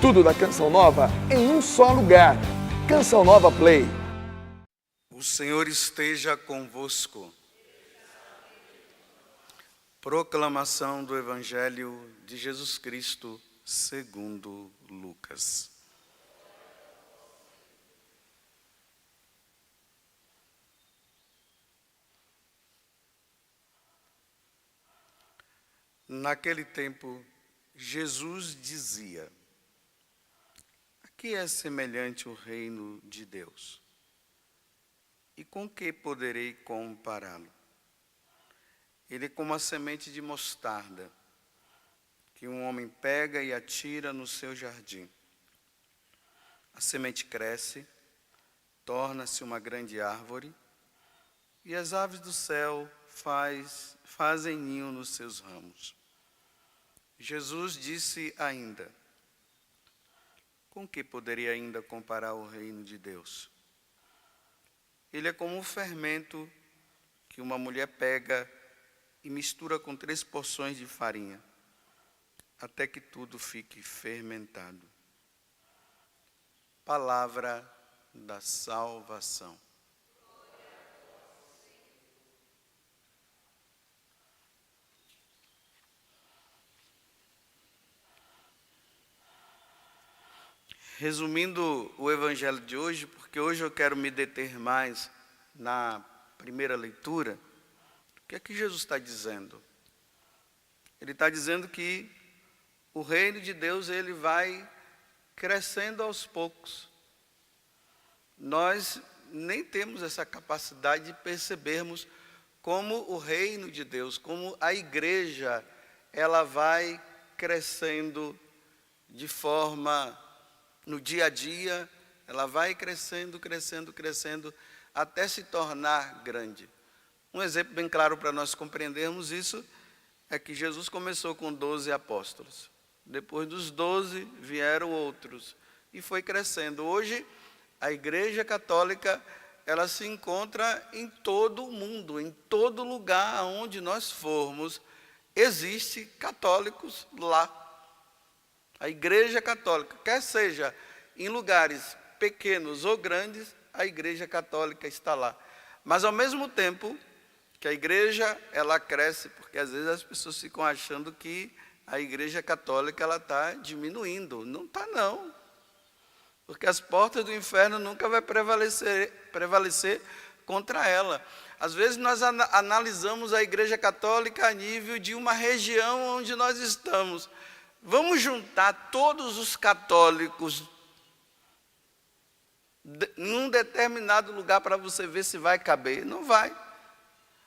Tudo da Canção Nova em um só lugar. Canção Nova Play. O Senhor esteja convosco. Proclamação do Evangelho de Jesus Cristo segundo Lucas. Naquele tempo, Jesus dizia: a que é semelhante o reino de Deus? E com que poderei compará-lo? Ele é como a semente de mostarda, que um homem pega e atira no seu jardim. A semente cresce, torna-se uma grande árvore, e as aves do céu fazem ninho nos seus ramos. Jesus disse ainda: com que poderia ainda comparar o reino de Deus? Ele é como um fermento que uma mulher pega e mistura com 3 porções de farinha, até que tudo fique fermentado. Palavra da salvação. Resumindo o evangelho de hoje, porque hoje eu quero me deter mais na primeira leitura, o que é que Jesus está dizendo? Ele está dizendo que o reino de Deus ele vai crescendo aos poucos. Nós nem temos essa capacidade de percebermos como o reino de Deus, como a igreja, ela vai crescendo de forma no dia a dia, ela vai crescendo, até se tornar grande. Um exemplo bem claro para nós compreendermos isso é que Jesus começou com 12 apóstolos. Depois dos 12 vieram outros e foi crescendo. Hoje, a Igreja Católica, ela se encontra em todo o mundo, em todo lugar onde nós formos, existe católicos lá. A Igreja Católica, quer seja em lugares pequenos ou grandes, a Igreja Católica está lá. Mas ao mesmo tempo que a igreja ela cresce, porque às vezes as pessoas ficam achando que a Igreja Católica ela está diminuindo. Não está não. Porque as portas do inferno nunca vai prevalecer contra ela. Às vezes nós analisamos a Igreja Católica a nível de uma região onde nós estamos. Vamos juntar todos os católicos em um determinado lugar para você ver se vai caber. Não vai.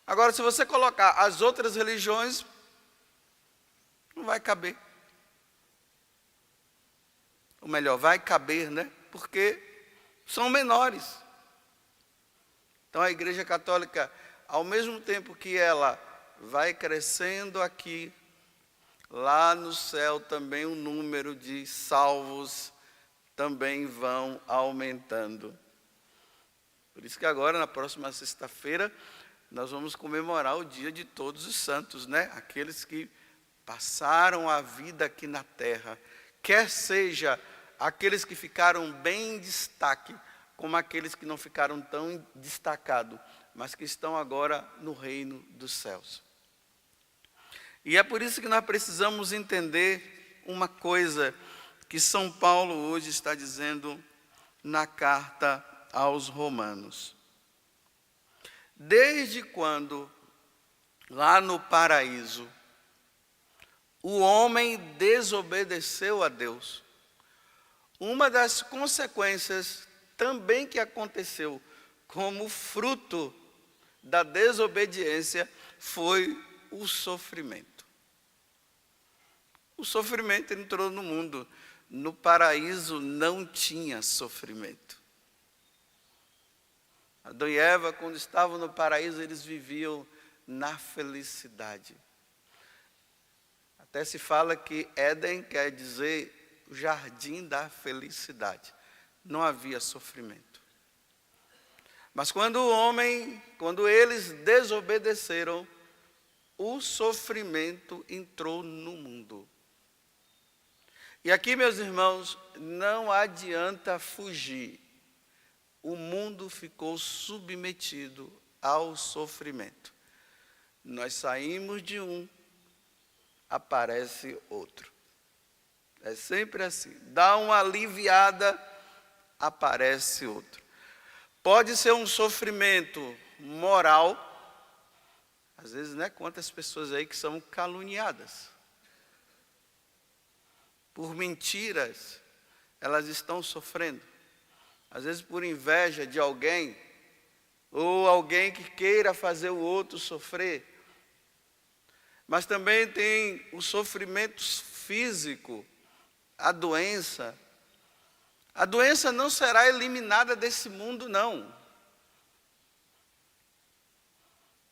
Agora, se você colocar as outras religiões, não vai caber. Ou melhor, vai caber, né? Porque são menores. Então, a Igreja Católica, ao mesmo tempo que ela vai crescendo aqui, lá no céu também o número de salvos também vão aumentando. Por isso que agora, na próxima sexta-feira, nós vamos comemorar o dia de todos os santos, né? Aqueles que passaram a vida aqui na terra. Quer seja aqueles que ficaram bem em destaque, como aqueles que não ficaram tão destacados, mas que estão agora no reino dos céus. E é por isso que nós precisamos entender uma coisa que São Paulo hoje está dizendo na carta aos Romanos. Desde quando, lá no paraíso, o homem desobedeceu a Deus, uma das consequências também que aconteceu como fruto da desobediência foi o sofrimento. O sofrimento entrou no mundo. No paraíso não tinha sofrimento. Adão e Eva, quando estavam no paraíso, eles viviam na felicidade. Até se fala que Éden quer dizer o jardim da felicidade. Não havia sofrimento. Mas quando eles desobedeceram, o sofrimento entrou no mundo. E aqui, meus irmãos, não adianta fugir. O mundo ficou submetido ao sofrimento. Nós saímos de um, aparece outro. É sempre assim. Dá uma aliviada, aparece outro. Pode ser um sofrimento moral. Às vezes, né, quantas pessoas aí que são caluniadas por mentiras, elas estão sofrendo. Às vezes por inveja de alguém, ou alguém que queira fazer o outro sofrer. Mas também tem o sofrimento físico, a doença. A doença não será eliminada desse mundo, não.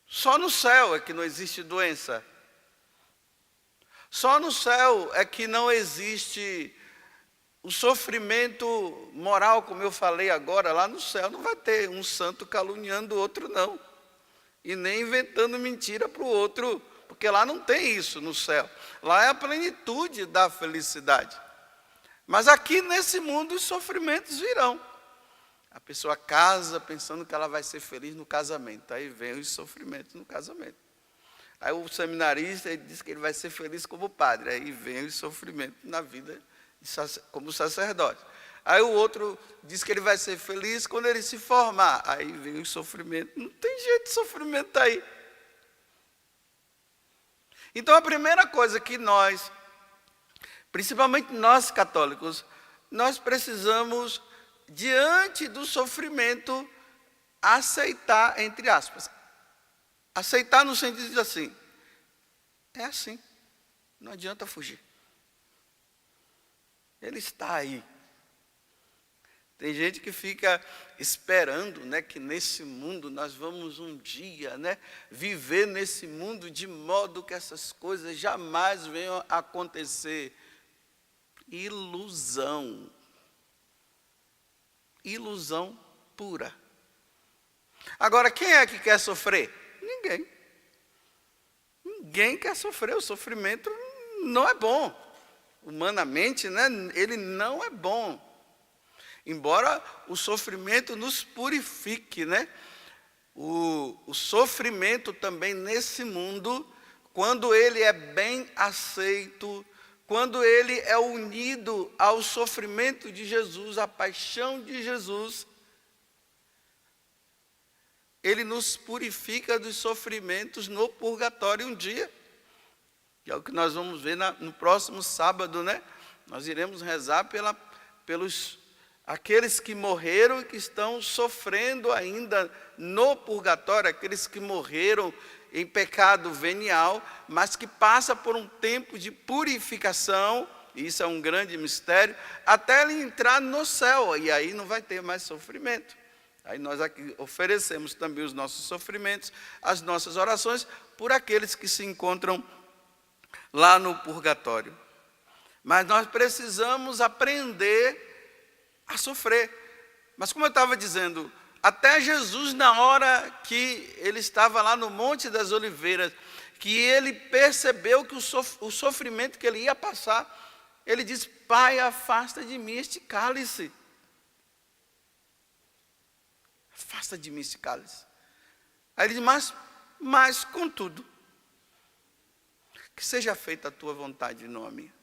Só no céu é que não existe doença. Só no céu é que não existe o sofrimento moral, como eu falei agora. Lá no céu não vai ter um santo caluniando o outro, não. E nem inventando mentira para o outro, porque lá não tem isso no céu. Lá é a plenitude da felicidade. Mas aqui nesse mundo os sofrimentos virão. A pessoa casa pensando que ela vai ser feliz no casamento. Aí vem os sofrimentos no casamento. Aí o seminarista ele diz que ele vai ser feliz como padre. Aí vem o sofrimento na vida como sacerdote. Aí o outro diz que ele vai ser feliz quando ele se formar. Aí vem o sofrimento. Não tem jeito de sofrimento aí. Então a primeira coisa que nós, principalmente nós católicos, nós precisamos, diante do sofrimento, aceitar, entre aspas. Aceitar no sentido de assim, é assim, não adianta fugir. Ele está aí. Tem gente que fica esperando, né, que nesse mundo nós vamos um dia, né, viver nesse mundo de modo que essas coisas jamais venham a acontecer. Ilusão. Ilusão pura. Agora, quem é que quer sofrer? Ninguém. Ninguém quer sofrer. O sofrimento não é bom. Humanamente, né, ele não é bom. Embora o sofrimento nos purifique, né? O sofrimento também nesse mundo, quando ele é bem aceito, quando ele é unido ao sofrimento de Jesus, à paixão de Jesus, ele nos purifica dos sofrimentos no purgatório um dia. Que é o que nós vamos ver no próximo sábado, né? Nós iremos rezar pelos aqueles que morreram e que estão sofrendo ainda no purgatório, aqueles que morreram em pecado venial, mas que passa por um tempo de purificação, e isso é um grande mistério, até ele entrar no céu, e aí não vai ter mais sofrimento. Aí nós aqui oferecemos também os nossos sofrimentos, as nossas orações, por aqueles que se encontram lá no purgatório. Mas nós precisamos aprender a sofrer. Mas como eu estava dizendo, até Jesus, na hora que ele estava lá no Monte das Oliveiras, que ele percebeu que o sofrimento que ele ia passar, ele disse: Pai, afasta de mim este cálice. Afasta de mim este cálice. Aí ele diz: mas contudo, que seja feita a tua vontade e não a minha.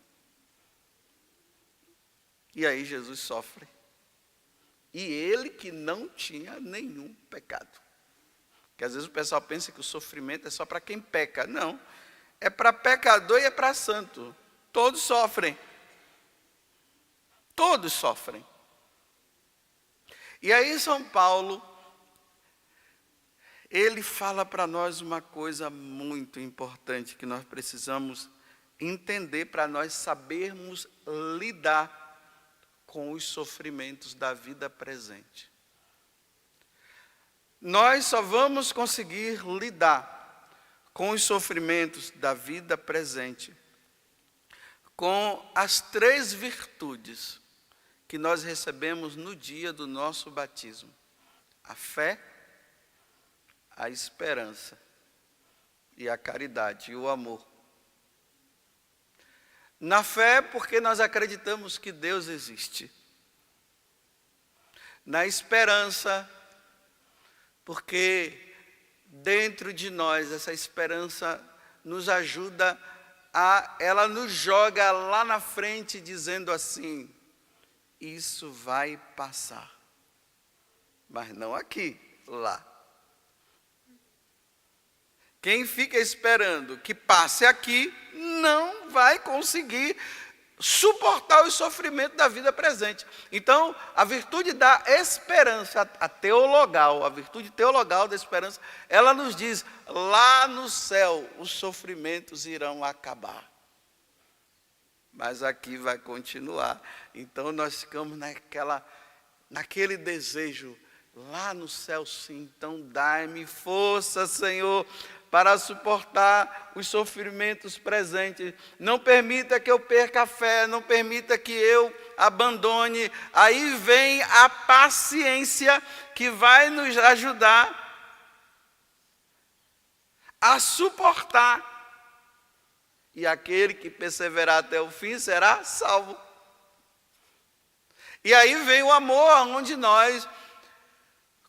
E aí Jesus sofre. E ele que não tinha nenhum pecado. Porque às vezes o pessoal pensa que o sofrimento é só para quem peca. Não. É para pecador e é para santo. Todos sofrem. Todos sofrem. E aí São Paulo, ele fala para nós uma coisa muito importante que nós precisamos entender para nós sabermos lidar com os sofrimentos da vida presente. Nós só vamos conseguir lidar com os sofrimentos da vida presente com as 3 virtudes que nós recebemos no dia do nosso batismo: a fé, a esperança e a caridade e o amor. Na fé, porque nós acreditamos que Deus existe. Na esperança, porque dentro de nós essa esperança nos ajuda ela nos joga lá na frente dizendo assim: isso vai passar. Mas não aqui, lá. Quem fica esperando que passe aqui não vai conseguir suportar os sofrimentos da vida presente. Então, a virtude da esperança, a virtude teologal da esperança, ela nos diz: lá no céu os sofrimentos irão acabar. Mas aqui vai continuar. Então nós ficamos naquele desejo, lá no céu sim. Então dai-me força, Senhor, para suportar os sofrimentos presentes. Não permita que eu perca a fé, não permita que eu abandone. Aí vem a paciência que vai nos ajudar a suportar. E aquele que perseverar até o fim será salvo. E aí vem o amor, onde nós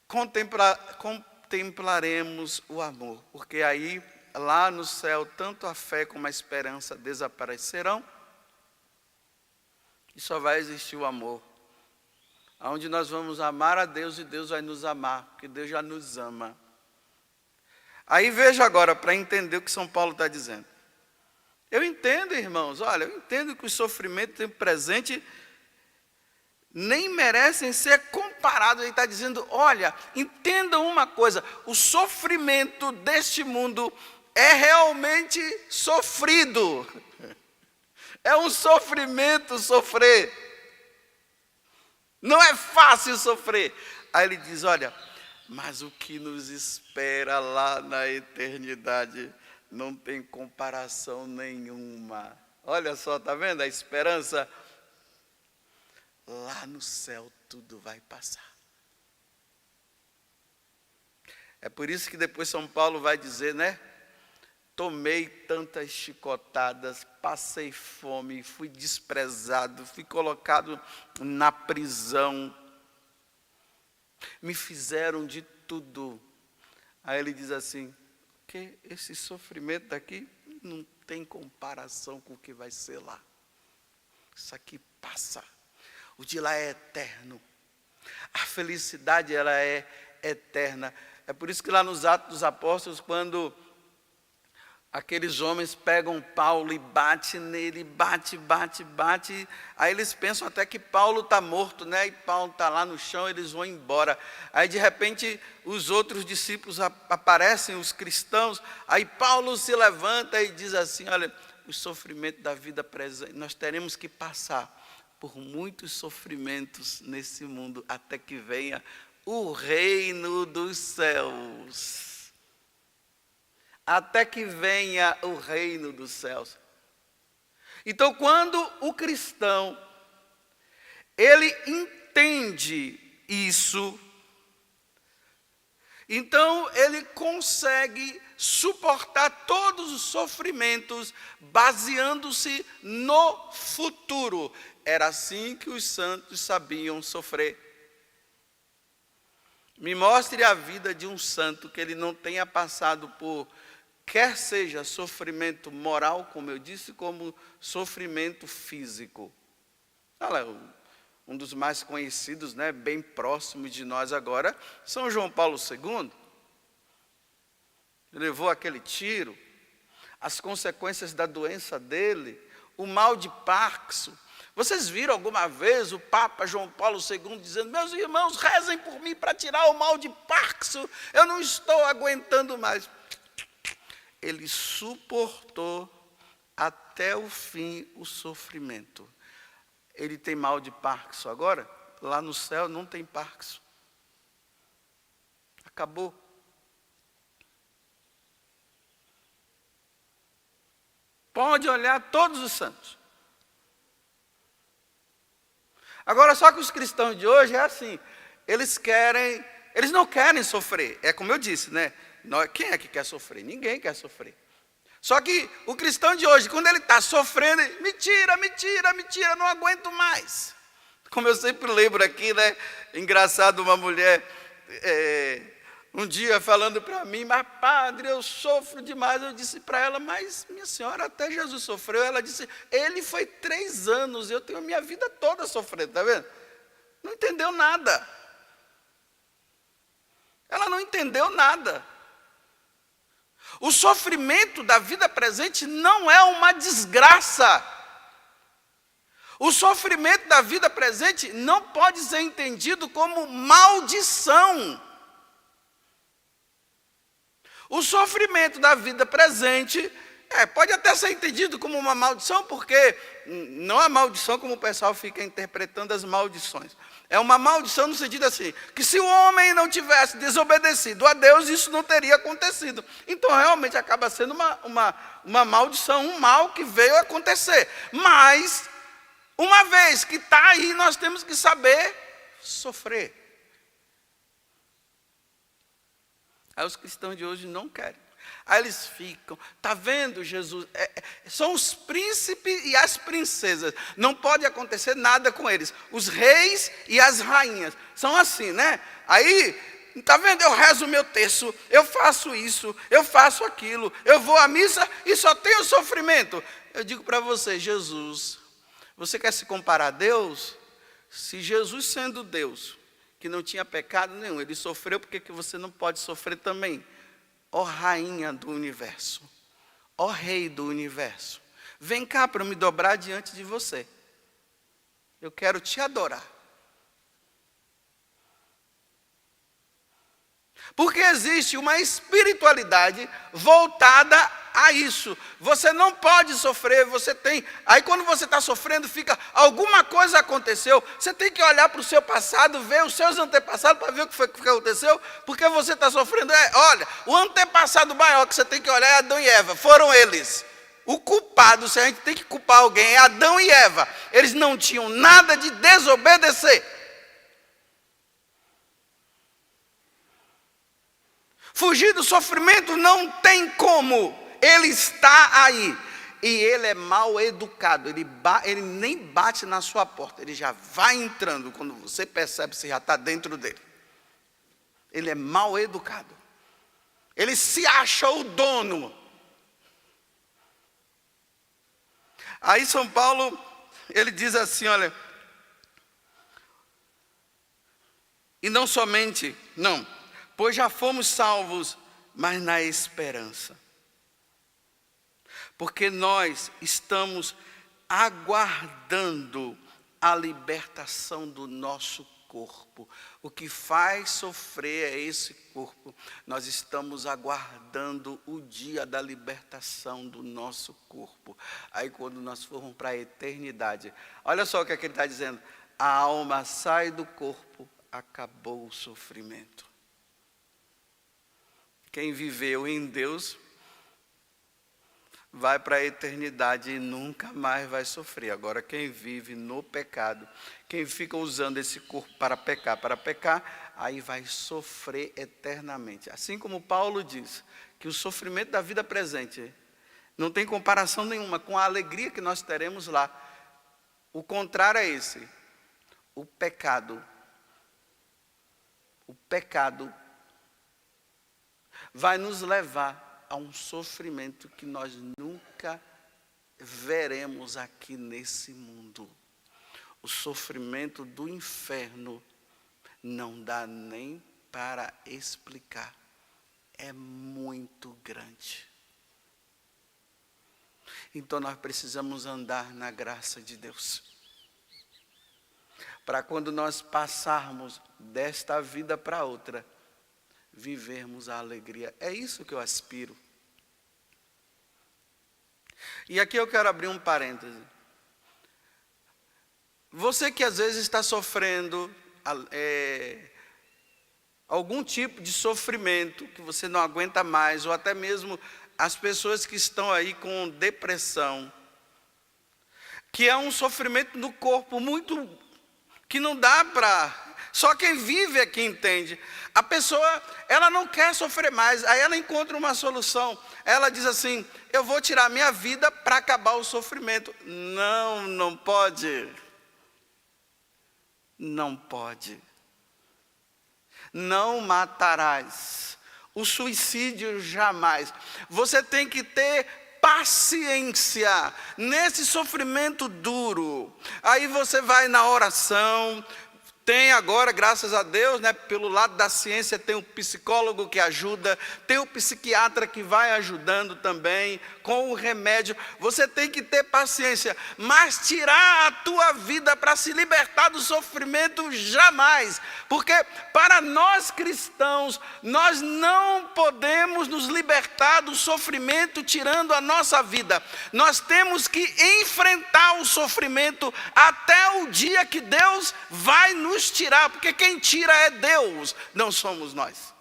contemplaremos o amor, porque aí, lá no céu, tanto a fé como a esperança desaparecerão, e só vai existir o amor, onde nós vamos amar a Deus e Deus vai nos amar, porque Deus já nos ama. Aí veja agora, para entender o que São Paulo está dizendo. Eu entendo, irmãos, olha, eu entendo que os sofrimentos presentes nem merecem ser comparados. Ele está dizendo: olha, entendam uma coisa, o sofrimento deste mundo é realmente sofrido. É um sofrimento sofrer. Não é fácil sofrer. Aí ele diz: olha, mas o que nos espera lá na eternidade não tem comparação nenhuma. Olha só, está vendo a esperança? Lá no céu tudo vai passar. É por isso que depois São Paulo vai dizer, né? Tomei tantas chicotadas, passei fome, fui desprezado, fui colocado na prisão, me fizeram de tudo. Aí ele diz assim: que esse sofrimento daqui não tem comparação com o que vai ser lá. Isso aqui passa. O de lá é eterno. A felicidade, ela é eterna. É por isso que lá nos Atos dos Apóstolos, quando aqueles homens pegam Paulo e bate nele, bate, aí eles pensam até que Paulo está morto, né? E Paulo está lá no chão, eles vão embora. Aí de repente os outros discípulos aparecem, os cristãos, aí Paulo se levanta e diz assim: olha, o sofrimento da vida presente, nós teremos que passar por muitos sofrimentos nesse mundo, até que venha o reino dos céus. Até que venha o reino dos céus. Então, quando o cristão, ele entende isso, então ele consegue suportar todos os sofrimentos baseando-se no futuro. Era assim que os santos sabiam sofrer. Me mostre a vida de um santo que ele não tenha passado por, quer seja sofrimento moral, como eu disse, como sofrimento físico. Olha, um dos mais conhecidos, né, bem próximo de nós agora, São João Paulo II. Levou aquele tiro, as consequências da doença dele, o mal de Parkinson. Vocês viram alguma vez o Papa João Paulo II dizendo: meus irmãos, rezem por mim para tirar o mal de Parkinson, eu não estou aguentando mais. Ele suportou até o fim o sofrimento. Ele tem mal de Parkinson agora? Lá no céu não tem Parkinson. Acabou. Pode olhar todos os santos. Agora, só que os cristãos de hoje é assim, eles não querem sofrer. É como eu disse, né? Quem é que quer sofrer? Ninguém quer sofrer. Só que o cristão de hoje, quando ele está sofrendo, ele, me tira, não aguento mais. Como eu sempre lembro aqui, né? Engraçado, uma mulher um dia falando para mim, mas padre, eu sofro demais. Eu disse para ela, mas minha senhora, até Jesus sofreu. Ela disse, ele foi 3 anos, eu tenho a minha vida toda sofrendo, está vendo? Não entendeu nada. Ela não entendeu nada. O sofrimento da vida presente não é uma desgraça. O sofrimento da vida presente não pode ser entendido como maldição. O sofrimento da vida presente pode até ser entendido como uma maldição, porque não é maldição como o pessoal fica interpretando as maldições. É uma maldição no sentido assim, que se o homem não tivesse desobedecido a Deus, isso não teria acontecido. Então, realmente, acaba sendo uma maldição, um mal que veio acontecer. Mas, uma vez que está aí, nós temos que saber sofrer. Aí os cristãos de hoje não querem. Aí eles ficam, está vendo Jesus? São os príncipes e as princesas. Não pode acontecer nada com eles. Os reis e as rainhas. São assim, né? Aí, está vendo? Eu rezo o meu terço, eu faço isso, eu faço aquilo, eu vou à missa e só tenho sofrimento. Eu digo para você, Jesus, você quer se comparar a Deus? Se Jesus sendo Deus, que não tinha pecado nenhum, ele sofreu, por que você não pode sofrer também? Ó rainha do universo, ó rei do universo, vem cá para eu me dobrar diante de você. Eu quero te adorar. Porque existe uma espiritualidade voltada a isso. Você não pode sofrer, você tem... Aí quando você está sofrendo, alguma coisa aconteceu, você tem que olhar para o seu passado, ver os seus antepassados para ver o que foi que aconteceu, porque você está sofrendo. Olha, o antepassado maior que você tem que olhar é Adão e Eva, foram eles. O culpado, se a gente tem que culpar alguém, é Adão e Eva. Eles não tinham nada de desobedecer. Fugir do sofrimento não tem como, ele está aí. E ele é mal educado, ele nem bate na sua porta, ele já vai entrando, quando você percebe, você já está dentro dele. Ele é mal educado, ele se acha o dono. Aí São Paulo, ele diz assim, olha, e não somente, não, pois já fomos salvos, mas na esperança. Porque nós estamos aguardando a libertação do nosso corpo. O que faz sofrer é esse corpo. Nós estamos aguardando o dia da libertação do nosso corpo. Aí quando nós formos para a eternidade, olha só o que ele está dizendo. A alma sai do corpo, acabou o sofrimento. Quem viveu em Deus vai para a eternidade e nunca mais vai sofrer. Agora, quem vive no pecado, quem fica usando esse corpo para pecar, aí vai sofrer eternamente. Assim como Paulo diz que o sofrimento da vida presente não tem comparação nenhuma com a alegria que nós teremos lá. O contrário é esse. O pecado vai nos levar a um sofrimento que nós nunca veremos aqui nesse mundo. O sofrimento do inferno não dá nem para explicar. É muito grande. Então nós precisamos andar na graça de Deus. Para quando nós passarmos desta vida para outra, vivermos a alegria. É isso que eu aspiro. E aqui eu quero abrir um parêntese. Você que às vezes está sofrendo algum tipo de sofrimento que você não aguenta mais, ou até mesmo as pessoas que estão aí com depressão, que é um sofrimento no corpo muito, que não dá para... Só quem vive é que entende. A pessoa, ela não quer sofrer mais. Aí ela encontra uma solução. Ela diz assim: eu vou tirar minha vida para acabar o sofrimento. Não, não pode. Não pode. Não matarás. O suicídio jamais. Você tem que ter paciência nesse sofrimento duro. Aí você vai na oração. Tem agora, graças a Deus, né, pelo lado da ciência, tem o psicólogo que ajuda, tem o psiquiatra que vai ajudando também, com o remédio. Você tem que ter paciência, mas tirar a tua vida para se libertar do sofrimento, jamais. Porque para nós cristãos, nós não podemos nos libertar do sofrimento tirando a nossa vida. Nós temos que enfrentar o sofrimento até o dia que Deus vai nos tirar, porque quem tira é Deus, não somos nós.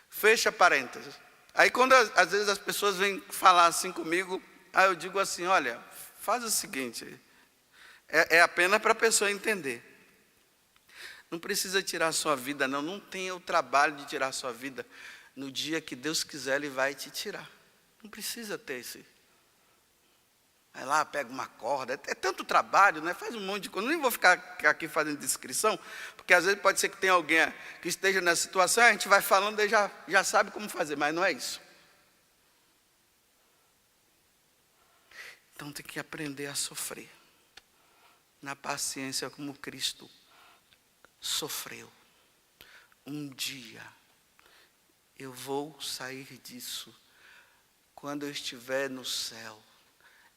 Fecha parênteses. Aí quando às vezes as pessoas vêm falar assim comigo, aí eu digo assim: olha, faz o seguinte, é apenas para a pessoa entender. Não precisa tirar a sua vida, não tenha o trabalho de tirar a sua vida. No dia que Deus quiser, Ele vai te tirar. Não precisa ter esse. Vai lá, pega uma corda, é tanto trabalho, né? Faz um monte de coisa. Nem vou ficar aqui fazendo descrição, porque às vezes pode ser que tenha alguém que esteja nessa situação, a gente vai falando e já sabe como fazer, mas não é isso. Então tem que aprender a sofrer, na paciência como Cristo sofreu. Um dia eu vou sair disso, quando eu estiver no céu.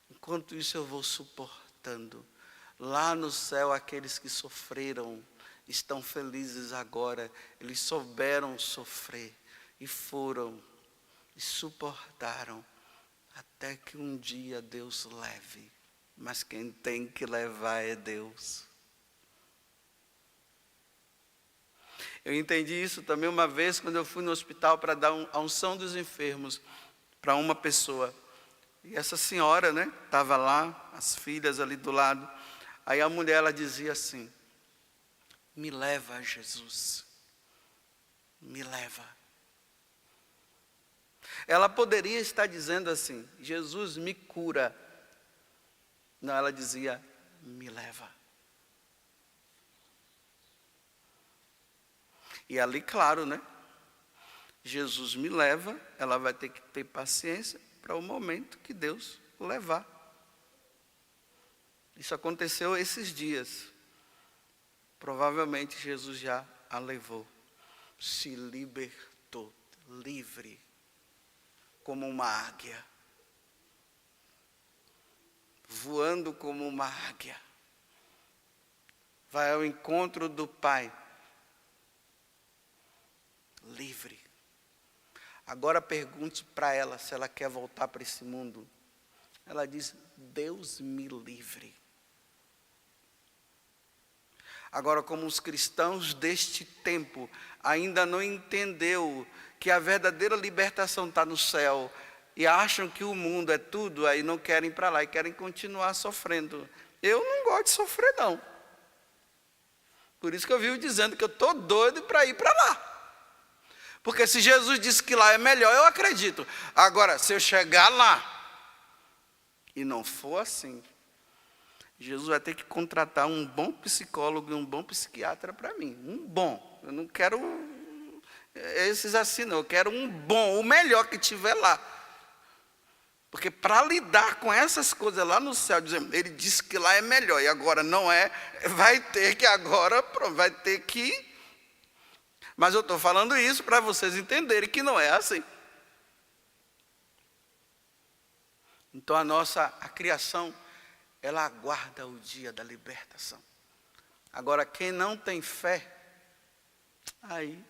Enquanto isso eu vou suportando. Lá no céu aqueles que sofreram estão felizes agora. Eles souberam sofrer e foram e suportaram até que um dia Deus leve. Mas quem tem que levar é Deus. Eu entendi isso também uma vez quando eu fui no hospital para dar a unção dos enfermos para uma pessoa. E essa senhora, né, estava lá, as filhas ali do lado. Aí a mulher, ela dizia assim: me leva a Jesus. Me leva. Ela poderia estar dizendo assim: Jesus me cura. Não, ela dizia: me leva. E ali, claro, né? Jesus me leva, ela vai ter que ter paciência para o momento que Deus levar. Isso aconteceu esses dias. Provavelmente Jesus já a levou. Se libertou, livre, como uma águia. Voando como uma águia. Vai ao encontro do Pai. Livre. Agora pergunte para ela se ela quer voltar para esse mundo. Ela diz: Deus me livre. Agora, como os cristãos deste tempo ainda não entendeu que a verdadeira libertação está no céu e acham que o mundo é tudo, aí não querem ir para lá e querem continuar sofrendo. Eu não gosto de sofrer, não. Por isso que eu vivo dizendo que eu estou doido para ir para lá. Porque se Jesus disse que lá é melhor, eu acredito. Agora, se eu chegar lá e não for assim, Jesus vai ter que contratar um bom psicólogo e um bom psiquiatra para mim. Um bom. Eu não quero esses assim, não. Eu quero um bom, o melhor que tiver lá. Porque para lidar com essas coisas lá no céu, dizendo, ele disse que lá é melhor e agora não é, vai ter que agora, vai ter que... Mas eu estou falando isso para vocês entenderem que não é assim. Então a criação, ela aguarda o dia da libertação. Agora, quem não tem fé, aí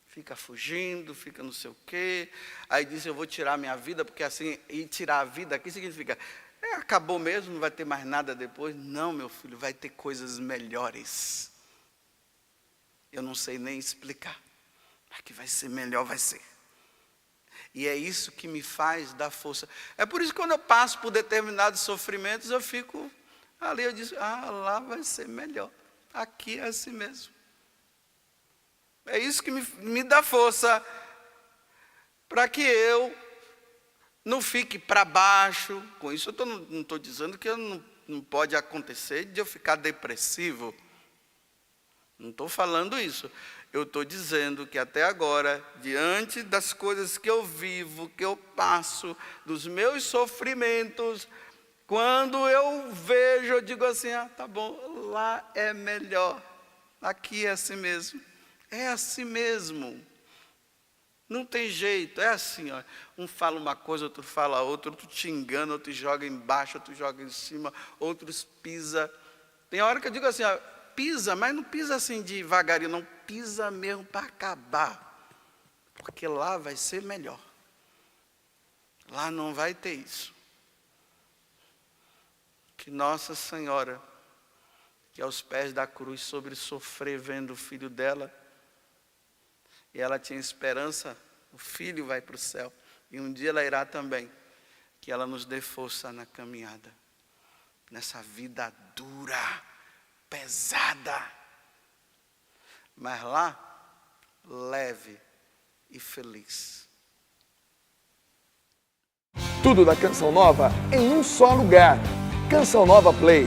fica fugindo, fica não sei o quê. Aí diz: eu vou tirar minha vida, porque assim, e tirar a vida aqui significa, acabou mesmo, não vai ter mais nada depois. Não, meu filho, vai ter coisas melhores. Eu não sei nem explicar, mas que vai ser melhor, vai ser. E é isso que me faz dar força. É por isso que quando eu passo por determinados sofrimentos, eu fico Ali eu disse, lá vai ser melhor. Aqui é assim mesmo. É isso que me dá força para que eu não fique para baixo. Com isso eu não estou dizendo que não pode acontecer de eu ficar depressivo. Não estou falando isso. Eu estou dizendo que até agora, diante das coisas que eu vivo, que eu passo, dos meus sofrimentos, quando eu vejo, eu digo assim, tá bom, lá é melhor. Aqui é assim mesmo. É assim mesmo. Não tem jeito, é assim, ó. Um fala uma coisa, outro fala outra, outro te engana, outro joga embaixo, outro joga em cima, outros pisa. Tem hora que eu digo assim, ó, pisa, mas não pisa assim devagarinho, não, pisa mesmo para acabar. Porque lá vai ser melhor. Lá não vai ter isso. Que Nossa Senhora, que aos pés da cruz, sobre sofrer vendo o filho dela, e ela tinha esperança, o filho vai para o céu, e um dia ela irá também, que ela nos dê força na caminhada, nessa vida dura, pesada, mas lá, leve e feliz. Tudo da Canção Nova em um só lugar. Canção Nova Play.